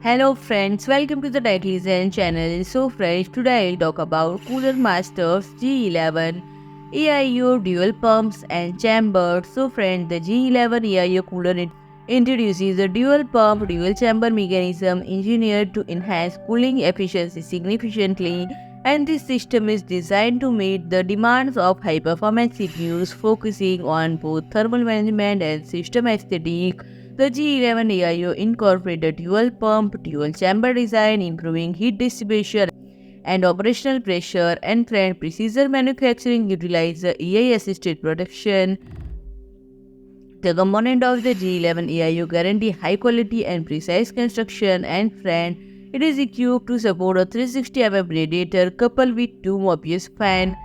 Hello friends, welcome to the Tech Design channel. So friends, today I'll talk about Cooler Masters G11 AIO dual pumps and chambers. So friends, the G11 AIO cooler introduces a dual pump, dual chamber mechanism engineered to enhance cooling efficiency significantly, and this system is designed to meet the demands of high-performance CPUs, focusing on both thermal management and system aesthetic. The G11 AIO incorporated dual pump, dual chamber design, improving heat dissipation and operational pressure, and precision manufacturing utilize the AI-assisted production. The component of the G11 AIO guarantee high quality and precise construction, and it is equipped to support a 360 mm radiator coupled with two Mobius fan.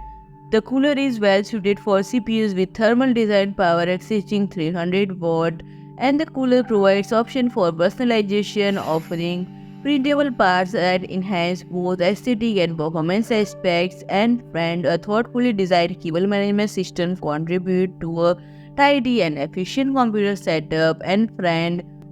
The cooler is well suited for CPUs with thermal design power exceeding 300 watt, and the cooler provides option for personalization, offering printable parts that enhance both aesthetic and performance aspects. And a thoughtfully designed cable management system contribute to a tidy and efficient computer setup. And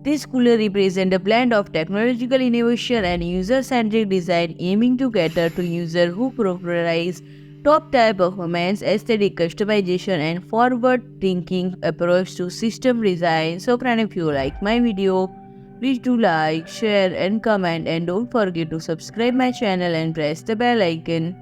this cooler represents a blend of technological innovation and user-centric design, aiming to cater to users who prioritize top-tier performance, aesthetic customization, and forward-thinking approach to system design. So friend, if you like my video, please do like, share and comment, and don't forget to subscribe my channel and press the bell icon.